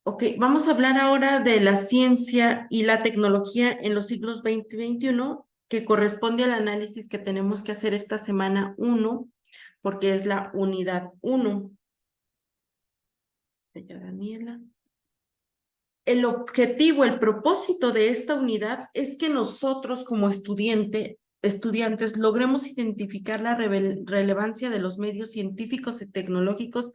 Ok, vamos a hablar ahora de la ciencia y la tecnología en los siglos XX y XXI, que corresponde al análisis que tenemos que hacer esta semana 1, porque es la unidad 1. Daniela. El objetivo, el propósito de esta unidad es que nosotros como estudiantes logremos identificar la relevancia de los medios científicos y tecnológicos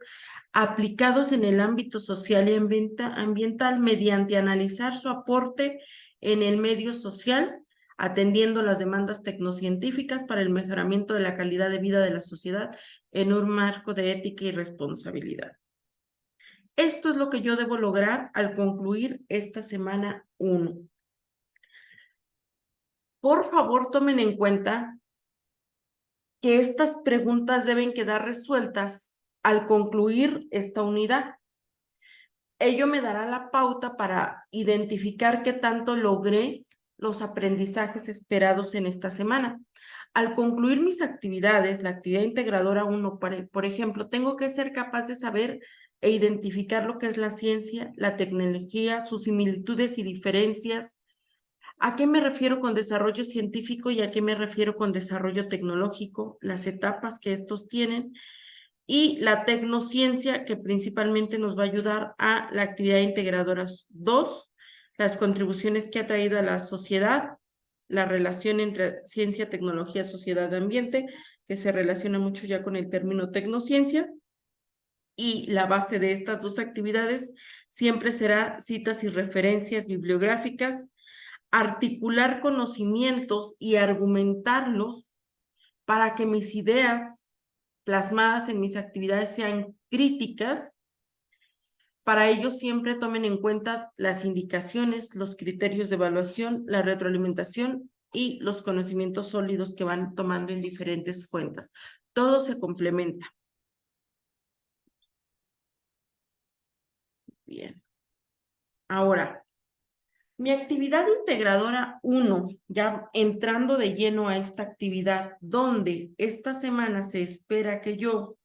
aplicados en el ámbito social y ambiental mediante analizar su aporte en el medio social, atendiendo las demandas tecnocientíficas para el mejoramiento de la calidad de vida de la sociedad en un marco de ética y responsabilidad. Esto es lo que yo debo lograr al concluir esta semana 1. Por favor, tomen en cuenta que estas preguntas deben quedar resueltas al concluir esta unidad. Ello me dará la pauta para identificar qué tanto logré los aprendizajes esperados en esta semana. Al concluir mis actividades, la actividad integradora 1, por ejemplo, tengo que ser capaz de saber e identificar lo que es la ciencia, la tecnología, sus similitudes y diferencias. ¿A qué me refiero con desarrollo científico y a qué me refiero con desarrollo tecnológico? Las etapas que estos tienen y la tecnociencia, que principalmente nos va a ayudar a la actividad integradora 2, las contribuciones que ha traído a la sociedad, la relación entre ciencia, tecnología, sociedad, ambiente, que se relaciona mucho ya con el término tecnociencia, y la base de estas dos actividades siempre será citas y referencias bibliográficas, articular conocimientos y argumentarlos para que mis ideas plasmadas en mis actividades sean críticas. Para ello siempre tomen en cuenta las indicaciones, los criterios de evaluación, la retroalimentación y los conocimientos sólidos que van tomando en diferentes fuentes. Todo se complementa. Bien. Ahora, mi actividad integradora 1, ya entrando de lleno a esta actividad, donde esta semana se espera que yo,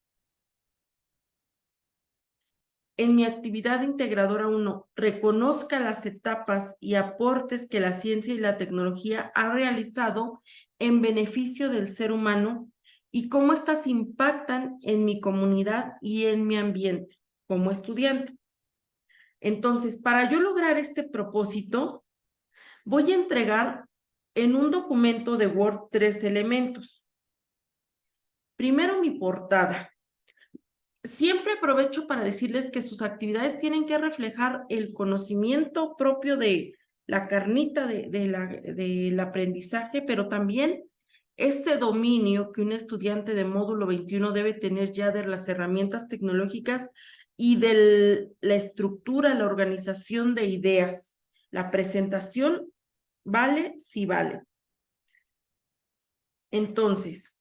en mi actividad integradora 1, reconozca las etapas y aportes que la ciencia y la tecnología ha realizado en beneficio del ser humano y cómo éstas impactan en mi comunidad y en mi ambiente como estudiante. Entonces, para yo lograr este propósito, voy a entregar en un documento de Word 3 elementos. Primero, mi portada. Siempre aprovecho para decirles que sus actividades tienen que reflejar el conocimiento propio de la carnita del aprendizaje, pero también ese dominio que un estudiante de módulo 21 debe tener ya de las herramientas tecnológicas y de la estructura, la organización de ideas. La presentación vale, sí vale. Entonces,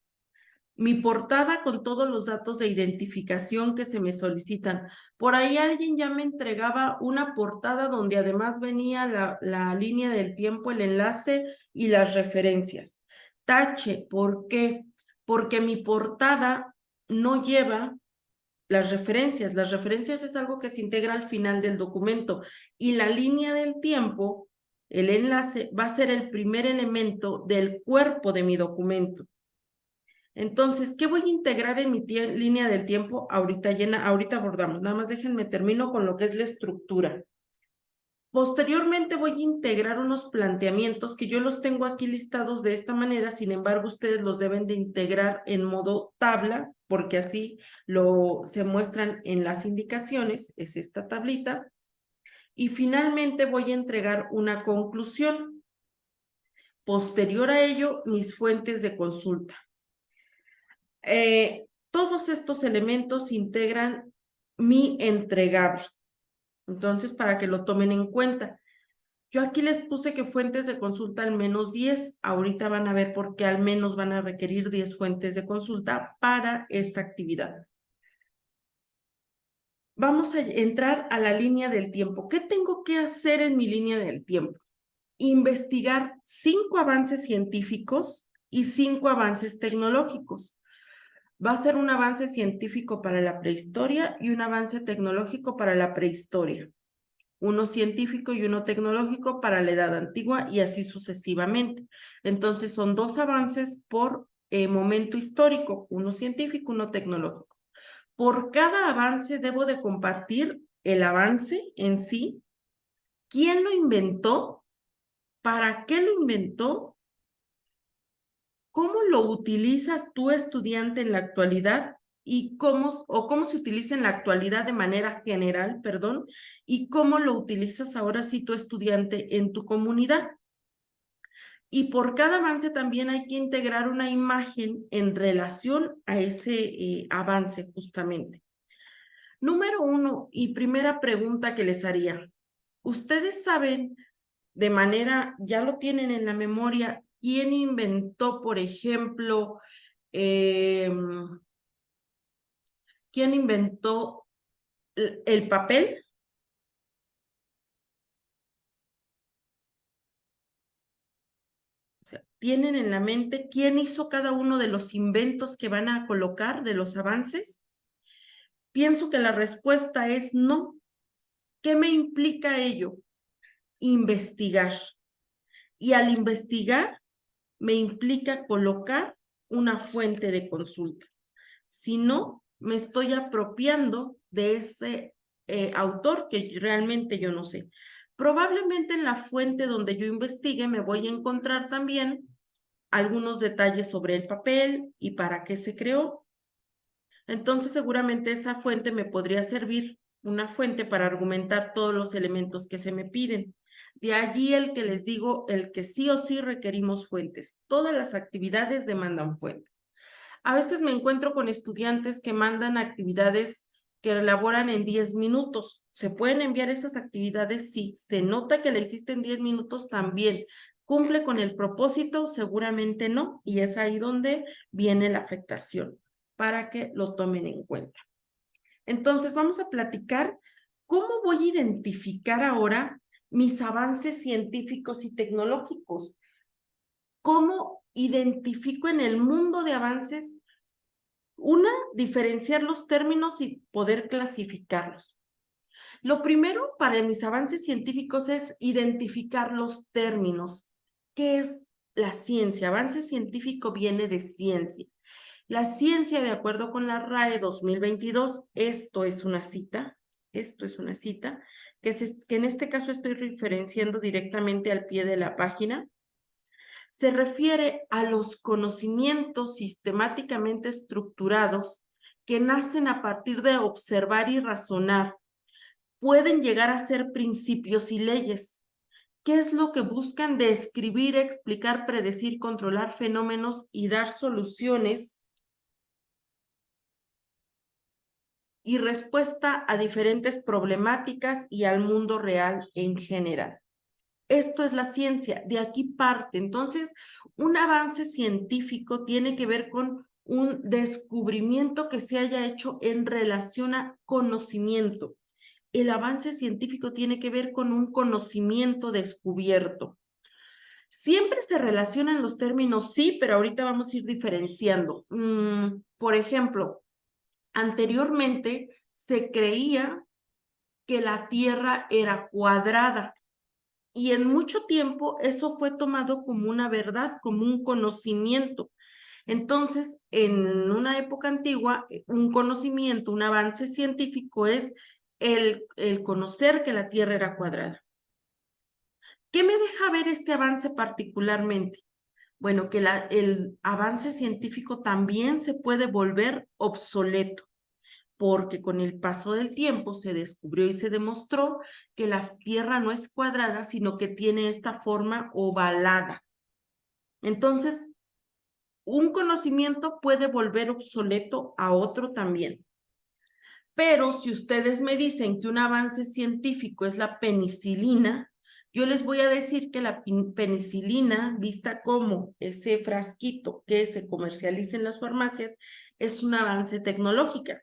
mi portada con todos los datos de identificación que se me solicitan. Por ahí alguien ya me entregaba una portada donde además venía la línea del tiempo, el enlace y las referencias. Tache, ¿por qué? Porque mi portada no lleva las referencias. Las referencias es algo que se integra al final del documento y la línea del tiempo, el enlace, va a ser el primer elemento del cuerpo de mi documento. Entonces, ¿qué voy a integrar en mi línea del tiempo? Ahorita abordamos. Nada más déjenme termino con lo que es la estructura. Posteriormente voy a integrar unos planteamientos que yo los tengo aquí listados de esta manera, sin embargo, ustedes los deben de integrar en modo tabla, porque así se muestran en las indicaciones, es esta tablita. Y finalmente voy a entregar una conclusión. Posterior a ello, mis fuentes de consulta. Todos estos elementos integran mi entregable. Entonces, para que lo tomen en cuenta. Yo aquí les puse que fuentes de consulta al menos 10. Ahorita van a ver por qué al menos van a requerir 10 fuentes de consulta para esta actividad. Vamos a entrar a la línea del tiempo. ¿Qué tengo que hacer en mi línea del tiempo? Investigar 5 avances científicos y 5 avances tecnológicos. Va a ser un avance científico para la prehistoria y un avance tecnológico para la prehistoria. Uno científico y uno tecnológico para la Edad Antigua y así sucesivamente. Entonces son dos avances por momento histórico, uno científico, uno tecnológico. Por cada avance debo de compartir el avance en sí, quién lo inventó, para qué lo inventó, cómo lo utilizas tú, estudiante, en la actualidad y cómo se utiliza en la actualidad de manera general, perdón, y cómo lo utilizas ahora sí tu estudiante en tu comunidad. Y por cada avance también hay que integrar una imagen en relación a ese avance justamente. Número 1 y primera pregunta que les haría. ¿Ustedes saben de manera, ya lo tienen en la memoria, quién inventó, por ejemplo, quién inventó el papel? O sea, ¿tienen en la mente quién hizo cada uno de los inventos que van a colocar de los avances? Pienso que la respuesta es no. ¿Qué me implica ello? Investigar. Y al investigar, me implica colocar una fuente de consulta. Si no, me estoy apropiando de ese autor que realmente yo no sé. Probablemente en la fuente donde yo investigue me voy a encontrar también algunos detalles sobre el papel y para qué se creó. Entonces seguramente esa fuente me podría servir, una fuente para argumentar todos los elementos que se me piden. De allí el que les digo, el que sí o sí requerimos fuentes. Todas las actividades demandan fuentes. A veces me encuentro con estudiantes que mandan actividades que elaboran en 10 minutos. ¿Se pueden enviar esas actividades? Sí. ¿Se nota que la hiciste en 10 minutos? También. ¿Cumple con el propósito? Seguramente no. Y es ahí donde viene la afectación, para que lo tomen en cuenta. Entonces, vamos a platicar cómo voy a identificar ahora mis avances científicos y tecnológicos. ¿Cómo identifico en el mundo de avances? Una, diferenciar los términos y poder clasificarlos. Lo primero para mis avances científicos es identificar los términos. ¿Qué es la ciencia? Avance científico viene de ciencia. La ciencia, de acuerdo con la RAE 2022, esto es una cita, que en este caso estoy referenciando directamente al pie de la página. Se refiere a los conocimientos sistemáticamente estructurados que nacen a partir de observar y razonar. Pueden llegar a ser principios y leyes. ¿Qué es lo que buscan? Describir, explicar, predecir, controlar fenómenos y dar soluciones y respuesta a diferentes problemáticas y al mundo real en general. Esto es la ciencia, de aquí parte. Entonces, un avance científico tiene que ver con un descubrimiento que se haya hecho en relación a conocimiento. El avance científico tiene que ver con un conocimiento descubierto. Siempre se relacionan los términos, sí, pero ahorita vamos a ir diferenciando. Por ejemplo, anteriormente se creía que la Tierra era cuadrada. Y en mucho tiempo eso fue tomado como una verdad, como un conocimiento. Entonces, en una época antigua, un conocimiento, un avance científico es el conocer que la Tierra era cuadrada. ¿Qué me deja ver este avance particularmente? Bueno, que el avance científico también se puede volver obsoleto, porque con el paso del tiempo se descubrió y se demostró que la Tierra no es cuadrada, sino que tiene esta forma ovalada. Entonces, un conocimiento puede volver obsoleto a otro también. Pero si ustedes me dicen que un avance científico es la penicilina, yo les voy a decir que la penicilina, vista como ese frasquito que se comercializa en las farmacias, es un avance tecnológico.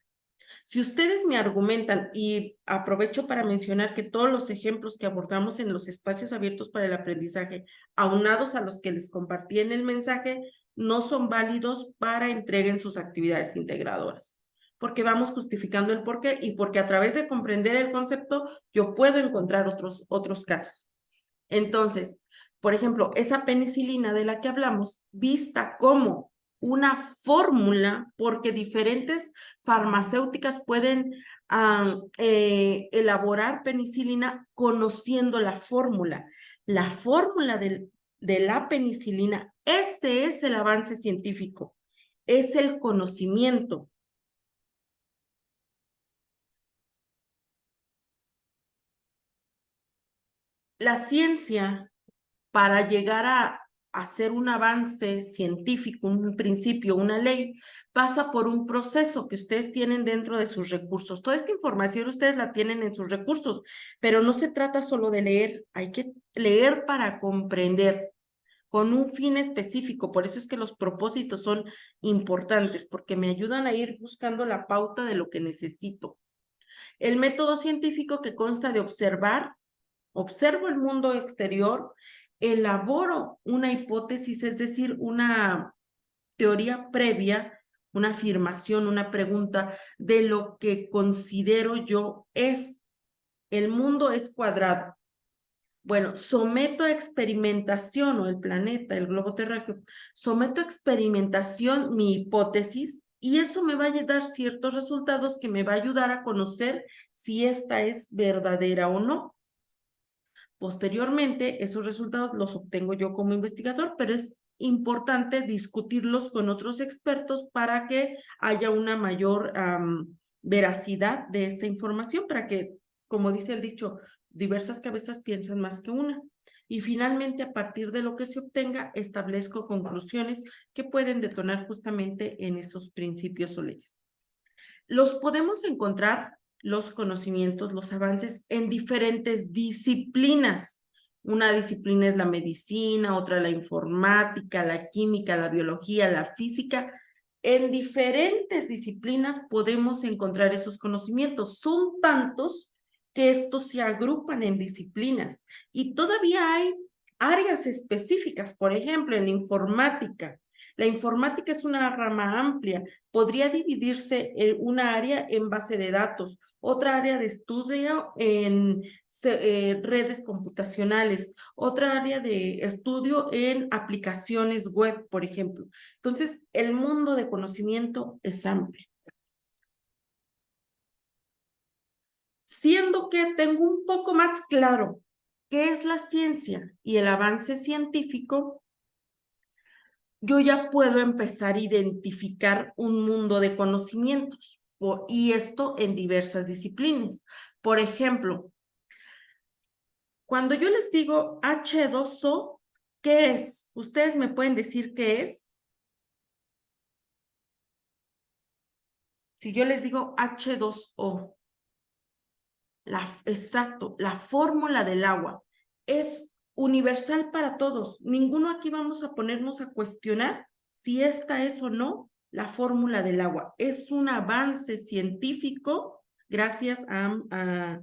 Si ustedes me argumentan, y aprovecho para mencionar que todos los ejemplos que abordamos en los espacios abiertos para el aprendizaje, aunados a los que les compartí en el mensaje, no son válidos para entrega en sus actividades integradoras, porque vamos justificando el porqué y porque a través de comprender el concepto yo puedo encontrar otros casos. Entonces, por ejemplo, esa penicilina de la que hablamos, vista como una fórmula, porque diferentes farmacéuticas pueden elaborar penicilina conociendo la fórmula. La fórmula de la penicilina, ese es el avance científico, es el conocimiento. La ciencia, para llegar a hacer un avance científico, un principio, una ley, pasa por un proceso que ustedes tienen dentro de sus recursos. Toda esta información ustedes la tienen en sus recursos, pero no se trata solo de leer, hay que leer para comprender con un fin específico. Por eso es que los propósitos son importantes, porque me ayudan a ir buscando la pauta de lo que necesito. El método científico, que consta de observar, observo el mundo exterior, elaboro una hipótesis, es decir, una teoría previa, una afirmación, una pregunta de lo que considero yo es. El mundo es cuadrado. Bueno, someto a experimentación, o el planeta, el globo terráqueo, someto a experimentación mi hipótesis y eso me va a dar ciertos resultados que me va a ayudar a conocer si esta es verdadera o no. Posteriormente, esos resultados los obtengo yo como investigador, pero es importante discutirlos con otros expertos para que haya una mayor veracidad de esta información, para que, como dice el dicho, diversas cabezas piensan más que una. Y finalmente, a partir de lo que se obtenga, establezco conclusiones que pueden detonar justamente en esos principios o leyes. Los podemos encontrar, los conocimientos, los avances, en diferentes disciplinas. Una disciplina es la medicina, otra la informática, la química, la biología, la física. En diferentes disciplinas podemos encontrar esos conocimientos. Son tantos que estos se agrupan en disciplinas y todavía hay áreas específicas. Por ejemplo, en informática. La informática es una rama amplia. Podría dividirse en una área en base de datos, otra área de estudio en redes computacionales, otra área de estudio en aplicaciones web, por ejemplo. Entonces, el mundo de conocimiento es amplio. Siendo que tengo un poco más claro qué es la ciencia y el avance científico, yo ya puedo empezar a identificar un mundo de conocimientos, y esto en diversas disciplinas. Por ejemplo, cuando yo les digo H2O, ¿qué es? ¿Ustedes me pueden decir qué es? Si yo les digo H2O, exacto, la fórmula del agua es universal para todos. Ninguno aquí vamos a ponernos a cuestionar si esta es o no la fórmula del agua. Es un avance científico gracias a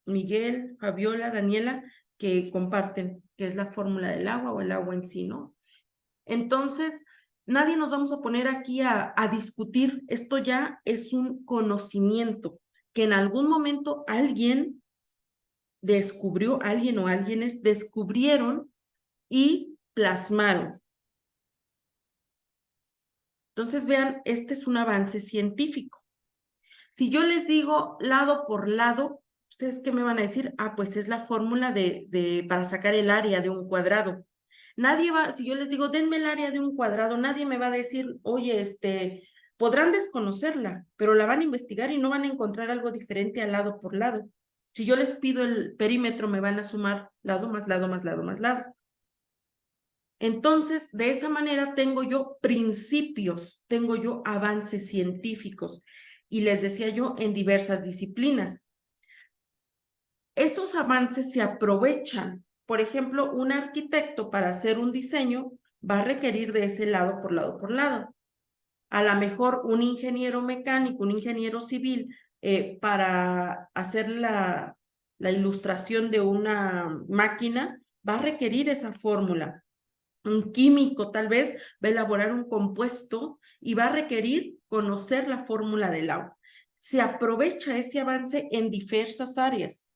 Miguel, Fabiola, Daniela, que comparten que es la fórmula del agua o el agua en sí, ¿no? Entonces, nadie nos vamos a poner aquí a discutir. Esto ya es un conocimiento que en algún momento alguien descubrió, alguien o alguienes descubrieron y plasmaron. Entonces, vean, este es un avance científico. Si yo les digo lado por lado, ¿ustedes qué me van a decir? Ah, pues es la fórmula para sacar el área de un cuadrado. Nadie va, si yo les digo, denme el área de un cuadrado, nadie me va a decir, oye, podrán desconocerla, pero la van a investigar y no van a encontrar algo diferente al lado por lado. Si yo les pido el perímetro, me van a sumar lado más lado más lado más lado. Entonces, de esa manera tengo yo principios, tengo yo avances científicos y les decía yo en diversas disciplinas. Esos avances se aprovechan. Por ejemplo, un arquitecto para hacer un diseño va a requerir de ese lado por lado por lado. A lo mejor un ingeniero mecánico, un ingeniero civil, para hacer la ilustración de una máquina, va a requerir esa fórmula. Un químico tal vez va a elaborar un compuesto y va a requerir conocer la fórmula del agua. Se aprovecha ese avance en diversas áreas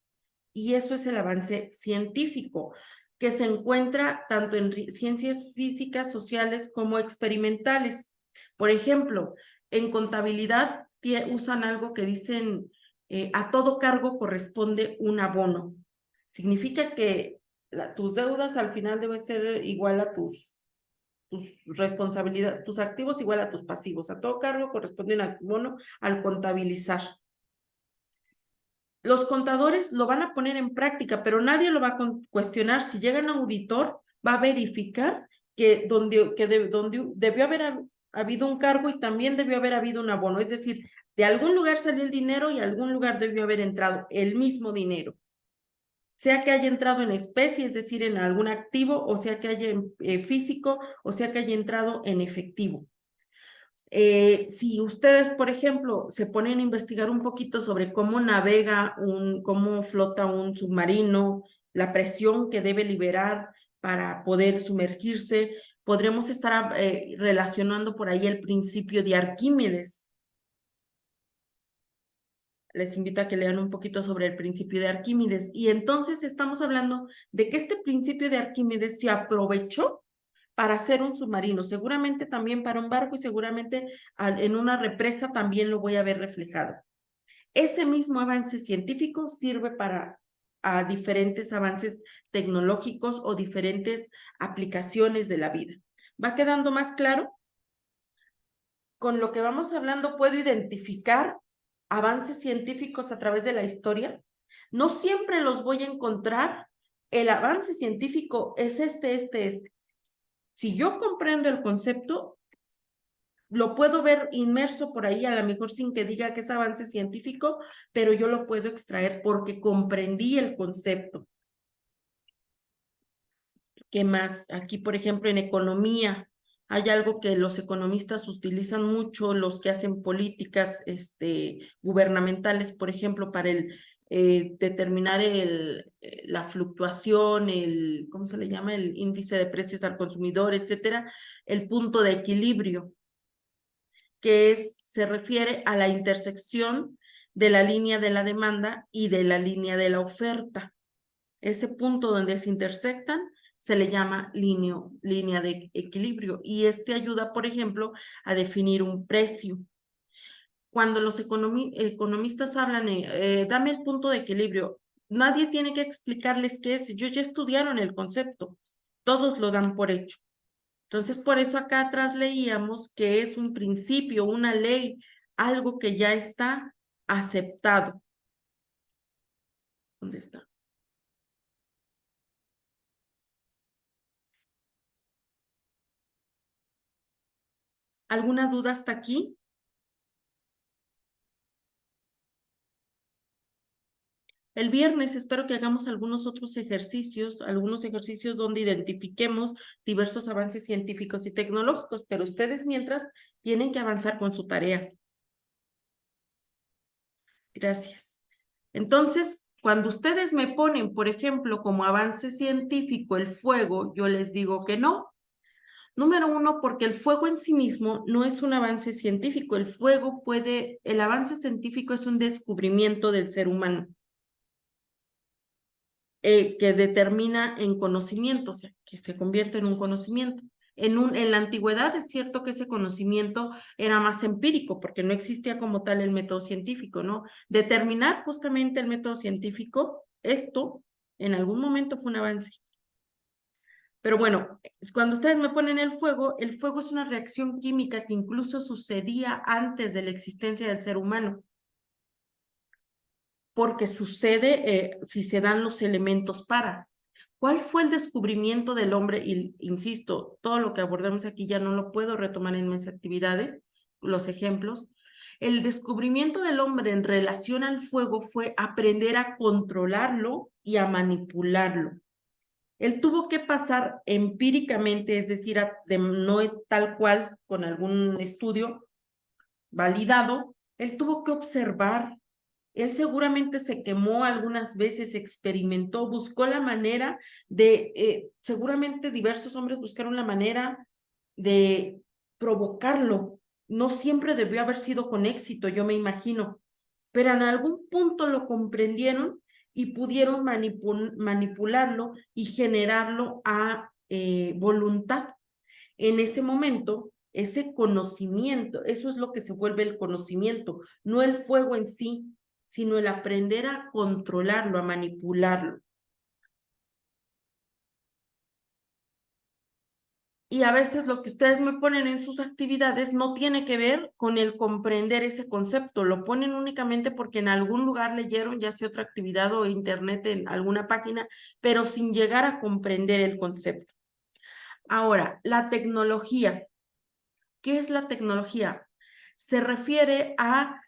y eso es el avance científico que se encuentra tanto en ciencias físicas, sociales como experimentales. Por ejemplo, en contabilidad usan algo que dicen a todo cargo corresponde un abono. Significa que tus deudas al final deben ser igual a tus responsabilidades, tus activos igual a tus pasivos. A todo cargo corresponde un abono al contabilizar. Los contadores lo van a poner en práctica, pero nadie lo va a cuestionar. Si llega un auditor, va a verificar que donde debió haber habido un cargo y también debió haber habido un abono. Es decir, de algún lugar salió el dinero y a algún lugar debió haber entrado el mismo dinero. Sea que haya entrado en especie, es decir, en algún activo, o sea que haya físico, o sea que haya entrado en efectivo. Si ustedes, por ejemplo, se ponen a investigar un poquito sobre cómo navega cómo flota un submarino, la presión que debe liberar para poder sumergirse, podremos estar relacionando por ahí el principio de Arquímedes. Les invito a que lean un poquito sobre el principio de Arquímedes. Y entonces estamos hablando de que este principio de Arquímedes se aprovechó para hacer un submarino, seguramente también para un barco y seguramente en una represa también lo voy a ver reflejado. Ese mismo avance científico sirve para diferentes avances tecnológicos o diferentes aplicaciones de la vida. ¿Va quedando más claro? Con lo que vamos hablando puedo identificar avances científicos a través de la historia. No siempre los voy a encontrar. El avance científico es este. Si yo comprendo el concepto, lo puedo ver inmerso por ahí, a lo mejor sin que diga que es avance científico, pero yo lo puedo extraer porque comprendí el concepto. ¿Qué más? Aquí, por ejemplo, en economía, hay algo que los economistas utilizan mucho, los que hacen políticas gubernamentales, por ejemplo, para determinar la fluctuación, ¿cómo se le llama? El índice de precios al consumidor, etcétera, el punto de equilibrio, que se refiere a la intersección de la línea de la demanda y de la línea de la oferta. Ese punto donde se intersectan se le llama línea de equilibrio y ayuda, por ejemplo, a definir un precio. Cuando los economistas hablan, dame el punto de equilibrio, nadie tiene que explicarles qué es, ellos ya estudiaron el concepto, todos lo dan por hecho. Entonces, por eso acá atrás leíamos que es un principio, una ley, algo que ya está aceptado. ¿Dónde está? ¿Alguna duda hasta aquí? El viernes espero que hagamos algunos ejercicios donde identifiquemos diversos avances científicos y tecnológicos, pero ustedes mientras tienen que avanzar con su tarea. Gracias. Entonces, cuando ustedes me ponen, por ejemplo, como avance científico el fuego, yo les digo que no. Número uno, porque el fuego en sí mismo no es un avance científico. El avance científico es un descubrimiento del ser humano. Que determina en conocimiento, o sea, que se convierte en un conocimiento. En la antigüedad es cierto que ese conocimiento era más empírico, porque no existía como tal el método científico, ¿no? Determinar justamente el método científico, esto en algún momento fue un avance. Pero bueno, cuando ustedes me ponen el fuego es una reacción química que incluso sucedía antes de la existencia del ser humano, porque sucede si se dan los elementos para. ¿Cuál fue el descubrimiento del hombre? Y insisto, todo lo que abordamos aquí ya no lo puedo retomar en mis actividades, los ejemplos. El descubrimiento del hombre en relación al fuego fue aprender a controlarlo y a manipularlo. Él tuvo que pasar empíricamente, es decir, no tal cual con algún estudio validado, él tuvo que observar. Él seguramente se quemó algunas veces, experimentó, buscó la manera seguramente diversos hombres buscaron la manera de provocarlo. No siempre debió haber sido con éxito, yo me imagino, pero en algún punto lo comprendieron y pudieron manipularlo y generarlo a voluntad. En ese momento, ese conocimiento, eso es lo que se vuelve el conocimiento, no el fuego en sí, sino el aprender a controlarlo, a manipularlo. Y a veces lo que ustedes me ponen en sus actividades no tiene que ver con el comprender ese concepto, lo ponen únicamente porque en algún lugar leyeron, ya sea otra actividad o internet en alguna página, pero sin llegar a comprender el concepto. Ahora, la tecnología. ¿Qué es la tecnología? Se refiere a,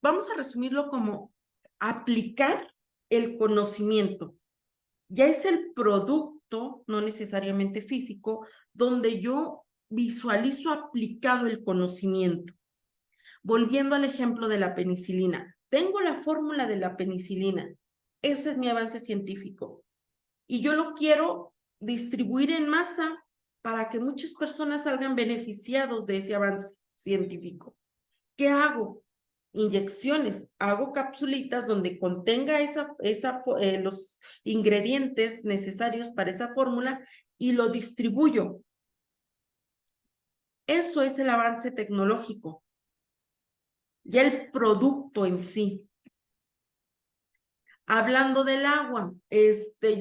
vamos a resumirlo como aplicar el conocimiento. Ya es el producto, no necesariamente físico, donde yo visualizo aplicado el conocimiento. Volviendo al ejemplo de la penicilina. Tengo la fórmula de la penicilina. Ese es mi avance científico. Y yo lo quiero distribuir en masa para que muchas personas salgan beneficiados de ese avance científico. ¿Qué hago? Inyecciones, hago capsulitas donde contenga los ingredientes necesarios para esa fórmula y lo distribuyo. Eso es el avance tecnológico. Ya el producto en sí. Hablando del agua,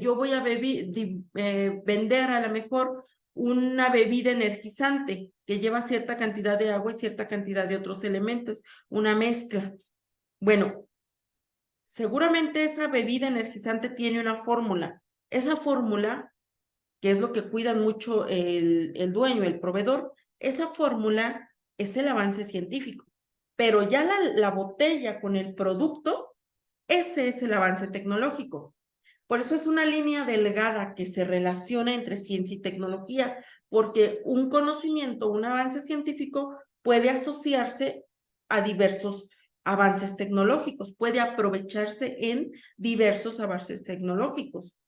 yo voy a vender a lo mejor una bebida energizante que lleva cierta cantidad de agua y cierta cantidad de otros elementos, una mezcla. Bueno, seguramente esa bebida energizante tiene una fórmula. Esa fórmula, que es lo que cuida mucho el dueño, el proveedor, esa fórmula es el avance científico. Pero ya la botella con el producto, ese es el avance tecnológico. Por eso es una línea delgada que se relaciona entre ciencia y tecnología, porque un conocimiento, un avance científico puede asociarse a diversos avances tecnológicos, puede aprovecharse en diversos avances tecnológicos.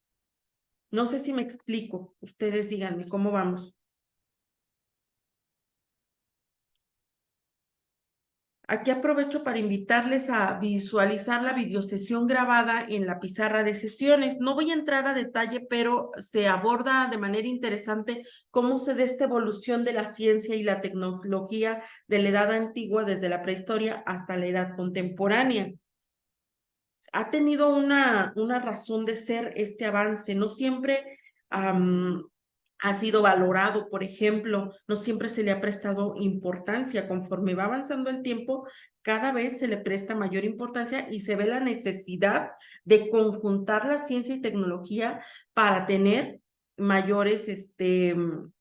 No sé si me explico, ustedes díganme cómo vamos. Aquí aprovecho para invitarles a visualizar la videosesión grabada en la pizarra de sesiones. No voy a entrar a detalle, pero se aborda de manera interesante cómo se da esta evolución de la ciencia y la tecnología de la edad antigua, desde la prehistoria hasta la edad contemporánea. Ha tenido una razón de ser este avance, no siempre ha sido valorado, por ejemplo, no siempre se le ha prestado importancia. Conforme va avanzando el tiempo, cada vez se le presta mayor importancia y se ve la necesidad de conjuntar la ciencia y tecnología para tener mayores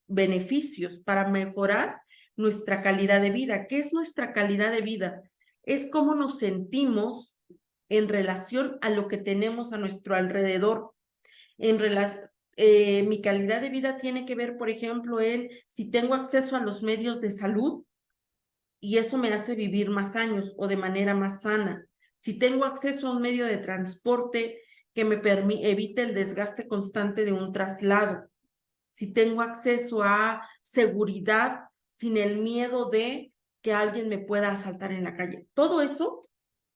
beneficios, para mejorar nuestra calidad de vida. ¿Qué es nuestra calidad de vida? Es cómo nos sentimos en relación a lo que tenemos a nuestro alrededor. Mi calidad de vida tiene que ver, por ejemplo, en si tengo acceso a los medios de salud y eso me hace vivir más años o de manera más sana. Si tengo acceso a un medio de transporte que me evite el desgaste constante de un traslado. Si tengo acceso a seguridad sin el miedo de que alguien me pueda asaltar en la calle. Todo eso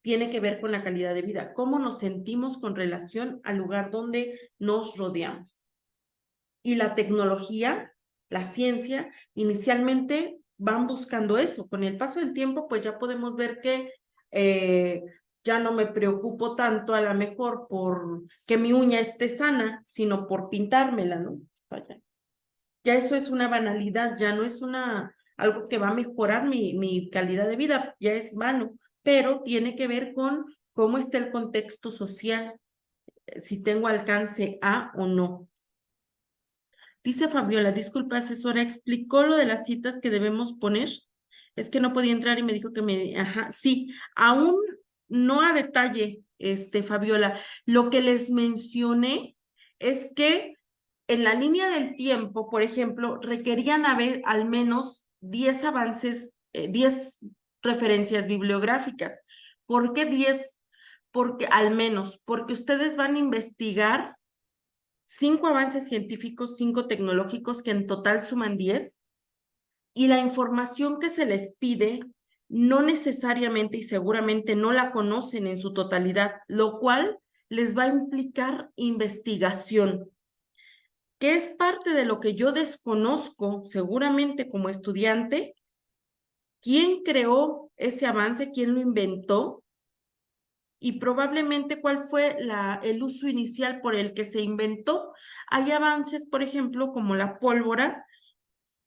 tiene que ver con la calidad de vida, cómo nos sentimos con relación al lugar donde nos rodeamos. Y la tecnología, la ciencia, inicialmente van buscando eso. Con el paso del tiempo, pues ya podemos ver que ya no me preocupo tanto a lo mejor por que mi uña esté sana, sino por pintármela, ¿no? Ya eso es una banalidad, ya no es algo que va a mejorar mi calidad de vida, ya es vano, pero tiene que ver con cómo está el contexto social, si tengo alcance a o no. Dice Fabiola, disculpa, asesora, ¿explicó lo de las citas que debemos poner? Es que no podía entrar y me dijo que ajá, sí, aún no a detalle, Fabiola. Lo que les mencioné es que en la línea del tiempo, por ejemplo, requerían haber al menos 10 avances, 10 referencias bibliográficas. ¿Por qué 10? Porque al menos, porque ustedes van a investigar 5 avances científicos, 5 tecnológicos, que en total suman 10, y la información que se les pide no necesariamente y seguramente no la conocen en su totalidad, lo cual les va a implicar investigación, que es parte de lo que yo desconozco seguramente como estudiante. ¿Quién creó ese avance? ¿Quién lo inventó? Y probablemente cuál fue el uso inicial por el que se inventó. Hay avances, por ejemplo, como la pólvora,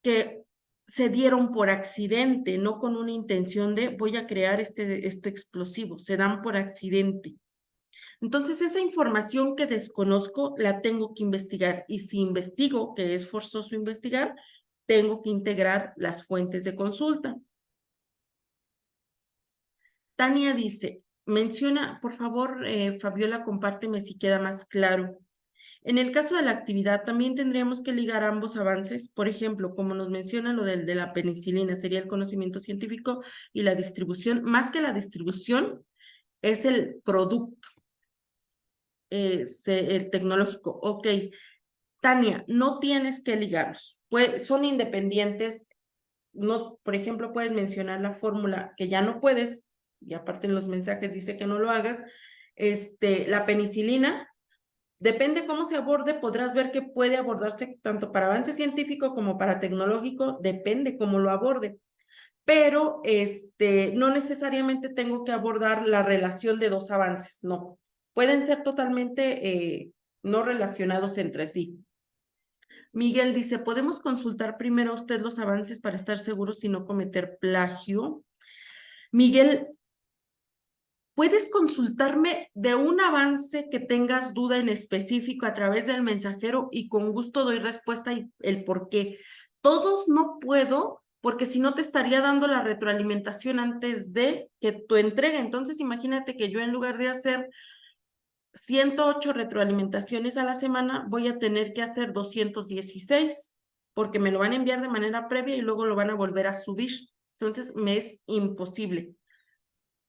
que se dieron por accidente, no con una intención de voy a crear este explosivo, se dan por accidente. Entonces, esa información que desconozco la tengo que investigar, y si investigo, que es forzoso investigar, tengo que integrar las fuentes de consulta. Tania dice, menciona, por favor, Fabiola, compárteme si queda más claro. En el caso de la actividad, también tendríamos que ligar ambos avances. Por ejemplo, como nos menciona lo de la penicilina, sería el conocimiento científico y la distribución. Más que la distribución, es el producto, el tecnológico. Ok, Tania, no tienes que ligarlos. Son independientes. No, por ejemplo, puedes mencionar la fórmula, que ya no puedes, y aparte en los mensajes dice que no lo hagas. La penicilina, depende cómo se aborde, podrás ver que puede abordarse tanto para avance científico como para tecnológico, depende cómo lo aborde. Pero no necesariamente tengo que abordar la relación de dos avances, no. Pueden ser totalmente no relacionados entre sí. Miguel dice, ¿podemos consultar primero a usted los avances para estar seguros y no cometer plagio? Miguel, puedes consultarme de un avance que tengas duda en específico a través del mensajero y con gusto doy respuesta y el por qué. Todos no puedo, porque si no te estaría dando la retroalimentación antes de que tu entrega. Entonces, imagínate que yo en lugar de hacer 108 retroalimentaciones a la semana, voy a tener que hacer 216, porque me lo van a enviar de manera previa y luego lo van a volver a subir. Entonces, me es imposible.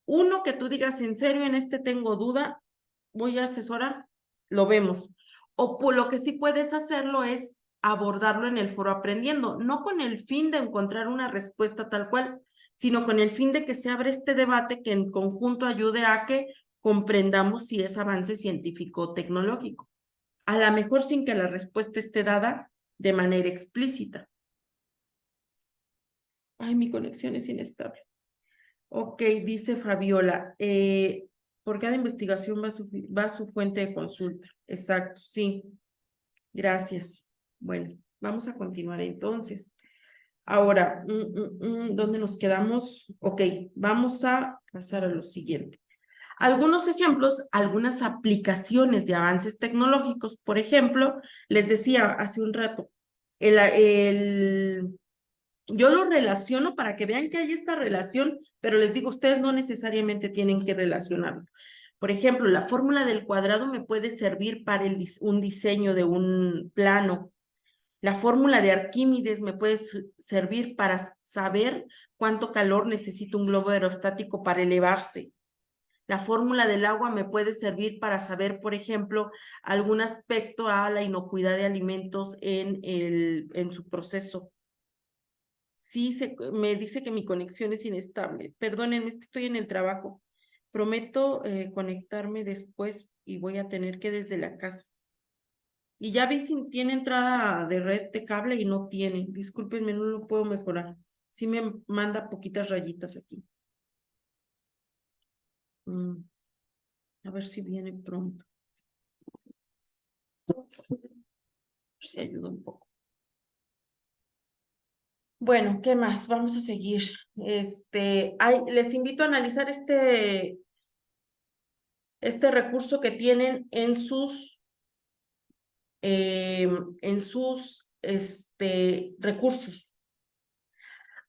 Uno que tú digas, en serio, en este tengo duda, voy a asesorar, lo vemos. O por lo que sí puedes hacerlo es abordarlo en el foro aprendiendo, no con el fin de encontrar una respuesta tal cual, sino con el fin de que se abra este debate que en conjunto ayude a que comprendamos si es avance científico o tecnológico. A lo mejor sin que la respuesta esté dada de manera explícita. Ay, mi conexión es inestable. Ok, dice Fabiola, por cada investigación va a su fuente de consulta. Exacto, sí. Gracias. Bueno, vamos a continuar entonces. Ahora, ¿dónde nos quedamos? Ok, vamos a pasar a lo siguiente. Algunos ejemplos, algunas aplicaciones de avances tecnológicos. Por ejemplo, les decía hace un rato, yo lo relaciono para que vean que hay esta relación, pero les digo, ustedes no necesariamente tienen que relacionarlo. Por ejemplo, la fórmula del cuadrado me puede servir para un diseño de un plano. La fórmula de Arquímedes me puede servir para saber cuánto calor necesita un globo aerostático para elevarse. La fórmula del agua me puede servir para saber, por ejemplo, algún aspecto a la inocuidad de alimentos en su proceso. Sí, me dice que mi conexión es inestable. Perdónenme, es que estoy en el trabajo. Prometo conectarme después y voy a tener que desde la casa. Y ya vi si tiene entrada de red de cable y no tiene. Discúlpenme, no lo puedo mejorar. Sí me manda poquitas rayitas aquí. A ver si viene pronto. Si ayuda un poco. Bueno, ¿qué más? Vamos a seguir. Les invito a analizar este recurso que tienen en sus recursos.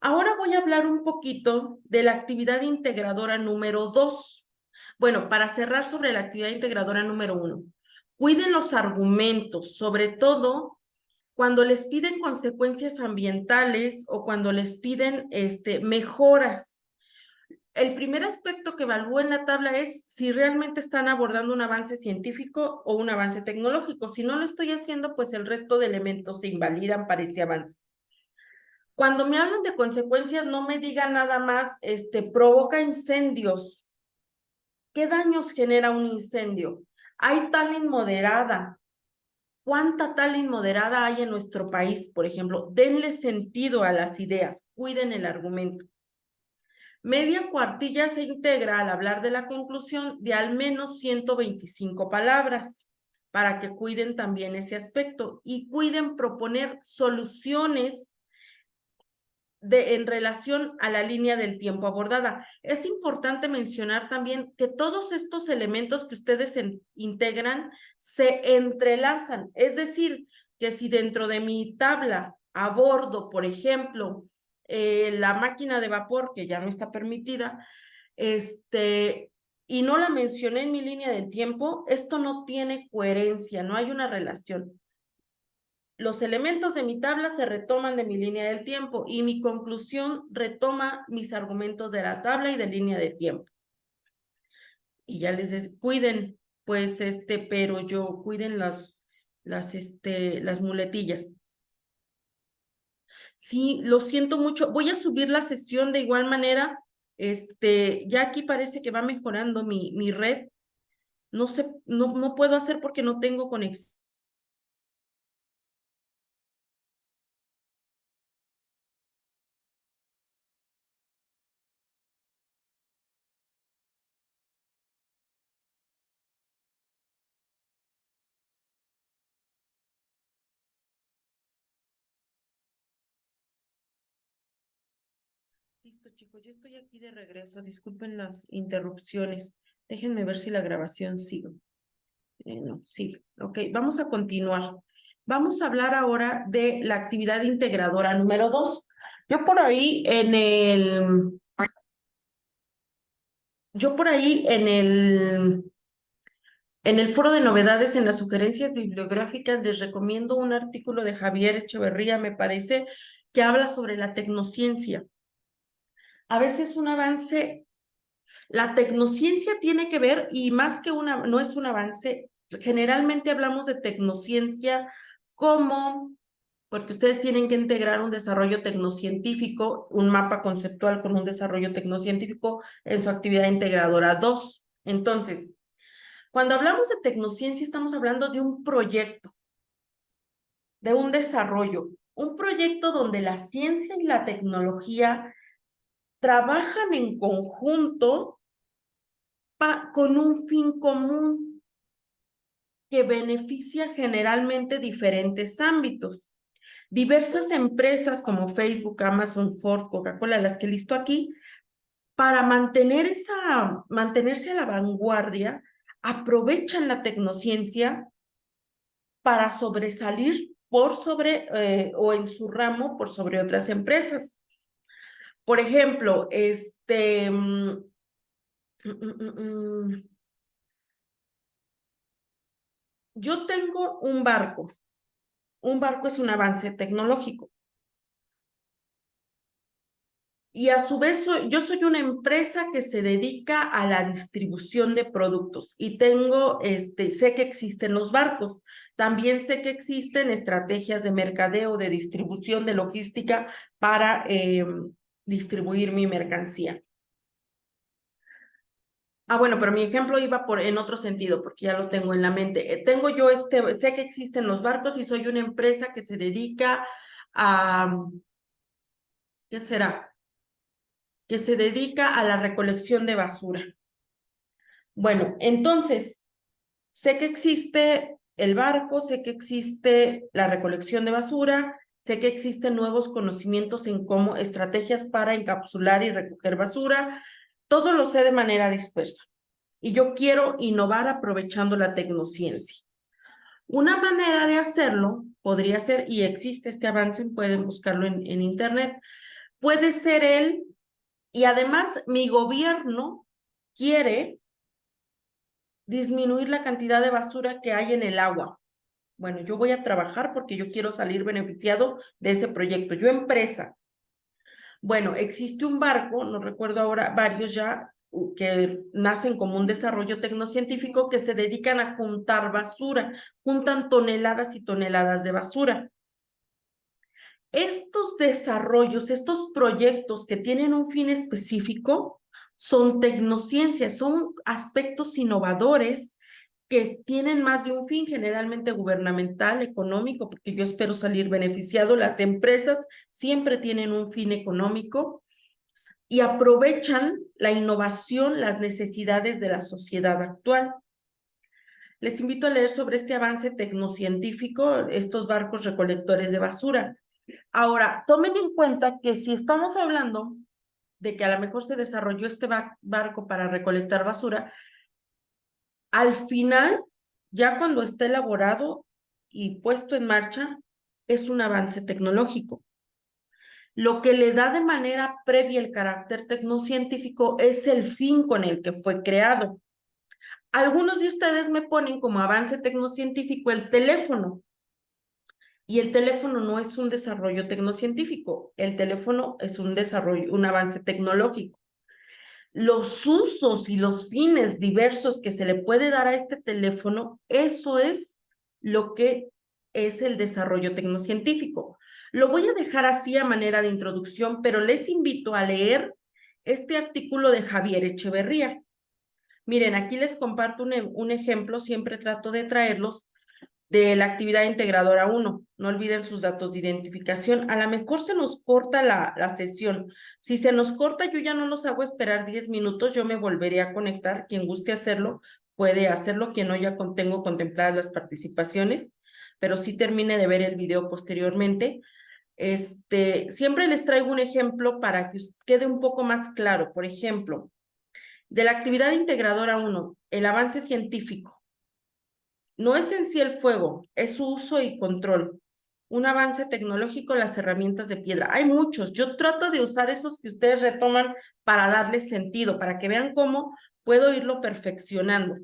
Ahora voy a hablar un poquito de la actividad integradora número 2. Bueno, para cerrar sobre la actividad integradora número 1. Cuiden los argumentos, sobre todo cuando les piden consecuencias ambientales o cuando les piden mejoras. El primer aspecto que evalúo en la tabla es si realmente están abordando un avance científico o un avance tecnológico. Si no lo estoy haciendo, pues el resto de elementos se invalidan para ese avance. Cuando me hablan de consecuencias, no me digan nada más, provoca incendios. ¿Qué daños genera un incendio? ¿Hay tal inmoderada? ¿Cuánta tal inmoderada hay en nuestro país, por ejemplo? Denle sentido a las ideas, cuiden el argumento. Media cuartilla se integra al hablar de la conclusión de al menos 125 palabras para que cuiden también ese aspecto y cuiden proponer soluciones en relación a la línea del tiempo abordada. Es importante mencionar también que todos estos elementos que ustedes integran se entrelazan. Es decir, que si dentro de mi tabla abordo, por ejemplo, la máquina de vapor, que ya no está permitida, y no la mencioné en mi línea del tiempo, esto no tiene coherencia, no hay una relación. Los elementos de mi tabla se retoman de mi línea del tiempo y mi conclusión retoma mis argumentos de la tabla y de línea de tiempo. Y ya les cuiden, pues, pero cuiden las muletillas. Sí, lo siento mucho. Voy a subir la sesión de igual manera. Ya aquí parece que va mejorando mi red. No sé, no puedo hacer porque no tengo conexión. Listo, chicos, yo estoy aquí de regreso. Disculpen las interrupciones. Déjenme ver si la grabación sigue. No, sigue. Ok, vamos a continuar. Vamos a hablar ahora de la actividad integradora número 2. Yo por ahí en el foro de novedades en las sugerencias bibliográficas les recomiendo un artículo de Javier Echeverría, me parece, que habla sobre la tecnociencia. A veces un avance, la tecnociencia tiene que ver, y más que no es un avance, generalmente hablamos de tecnociencia como, porque ustedes tienen que integrar un desarrollo tecnocientífico, un mapa conceptual con un desarrollo tecnocientífico en su actividad integradora 2. Entonces, cuando hablamos de tecnociencia, estamos hablando de un proyecto, de un desarrollo, un proyecto donde la ciencia y la tecnología trabajan en conjunto con un fin común que beneficia generalmente diferentes ámbitos. Diversas empresas como Facebook, Amazon, Ford, Coca-Cola, las que listo aquí, para mantenerse a la vanguardia, aprovechan la tecnociencia para sobresalir o en su ramo por sobre otras empresas. Por ejemplo, yo tengo un barco. Un barco es un avance tecnológico. Y a su vez yo soy una empresa que se dedica a la distribución de productos y sé que existen los barcos. También sé que existen estrategias de mercadeo, de distribución, de logística para distribuir mi mercancía. Bueno, pero mi ejemplo iba en otro sentido, porque ya lo tengo en la mente. Sé que existen los barcos y soy una empresa que se dedica a, ¿qué será? Que se dedica a la recolección de basura. Bueno, entonces, sé que existe el barco, sé que existe la recolección de basura, sé que existen nuevos conocimientos en cómo estrategias para encapsular y recoger basura. Todo lo sé de manera dispersa. Y yo quiero innovar aprovechando la tecnociencia. Una manera de hacerlo podría ser, y existe este avance, pueden buscarlo en internet, puede ser y además mi gobierno quiere disminuir la cantidad de basura que hay en el agua. Bueno, yo voy a trabajar porque yo quiero salir beneficiado de ese proyecto. Yo empresa. Bueno, existe un barco, no recuerdo ahora, varios ya, que nacen como un desarrollo tecnocientífico que se dedican a juntar basura, juntan toneladas y toneladas de basura. Estos desarrollos, estos proyectos que tienen un fin específico, son tecnociencias, son aspectos innovadores que tienen más de un fin, generalmente gubernamental, económico, porque yo espero salir beneficiado. Las empresas siempre tienen un fin económico y aprovechan la innovación, las necesidades de la sociedad actual. Les invito a leer sobre este avance tecnocientífico, estos barcos recolectores de basura. Ahora, tomen en cuenta que si estamos hablando de que a lo mejor se desarrolló este barco para recolectar basura, al final, ya cuando esté elaborado y puesto en marcha, es un avance tecnológico. Lo que le da de manera previa el carácter tecnocientífico es el fin con el que fue creado. Algunos de ustedes me ponen como avance tecnocientífico el teléfono. Y el teléfono no es un desarrollo tecnocientífico, el teléfono es un desarrollo, un avance tecnológico. Los usos y los fines diversos que se le puede dar a este teléfono, eso es lo que es el desarrollo tecnocientífico. Lo voy a dejar así a manera de introducción, pero les invito a leer este artículo de Javier Echeverría. Miren, aquí les comparto un ejemplo, siempre trato de traerlos, de la actividad integradora 1. No olviden sus datos de identificación. A lo mejor se nos corta la sesión. Si se nos corta, yo ya no los hago esperar 10 minutos, yo me volveré a conectar. Quien guste hacerlo, puede hacerlo. Quien no, ya tengo contempladas las participaciones, pero sí termine de ver el video posteriormente. Siempre les traigo un ejemplo para que quede un poco más claro. Por ejemplo, de la actividad integradora 1, el avance científico. No es en sí el fuego, es su uso y control. Un avance tecnológico, las herramientas de piedra. Hay muchos. Yo trato de usar esos que ustedes retoman para darles sentido, para que vean cómo puedo irlo perfeccionando.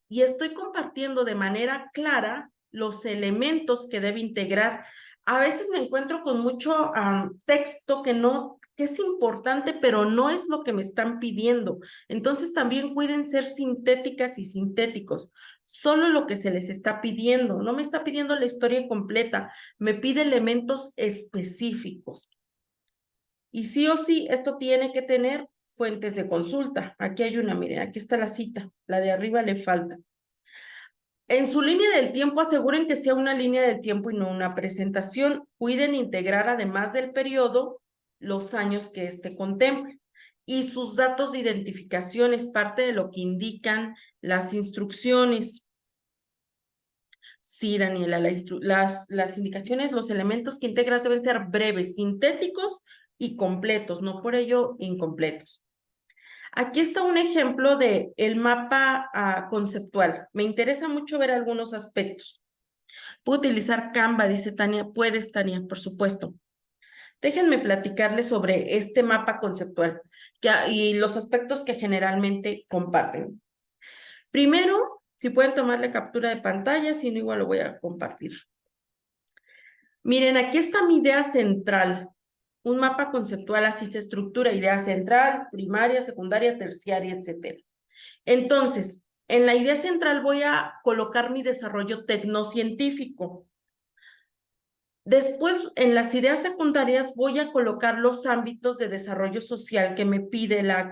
Y estoy compartiendo de manera clara los elementos que debe integrar. A veces me encuentro con mucho texto que es importante, pero no es lo que me están pidiendo. Entonces también cuiden ser sintéticas y sintéticos. Solo lo que se les está pidiendo. No me está pidiendo la historia completa, me pide elementos específicos. Y sí o sí, esto tiene que tener fuentes de consulta. Aquí hay una, miren, aquí está la cita. La de arriba le falta. En su línea del tiempo, aseguren que sea una línea del tiempo y no una presentación. Cuiden integrar, además del periodo, los años que éste contemple. Y sus datos de identificación es parte de lo que indican las instrucciones. Sí, Daniela, las indicaciones, los elementos que integras deben ser breves, sintéticos y completos, no por ello incompletos. Aquí está un ejemplo de el mapa conceptual. Me interesa mucho ver algunos aspectos. ¿Puedo utilizar Canva? Dice Tania. Puedes, Tania, por supuesto. Déjenme platicarles sobre este mapa conceptual y los aspectos que generalmente comparten. Primero, si pueden tomarle captura de pantalla, si no, igual lo voy a compartir. Miren, aquí está mi idea central. Un mapa conceptual así se estructura: idea central, primaria, secundaria, terciaria, etc. Entonces, en la idea central voy a colocar mi desarrollo tecnocientífico. Después, en las ideas secundarias voy a colocar los ámbitos de desarrollo social que me pide la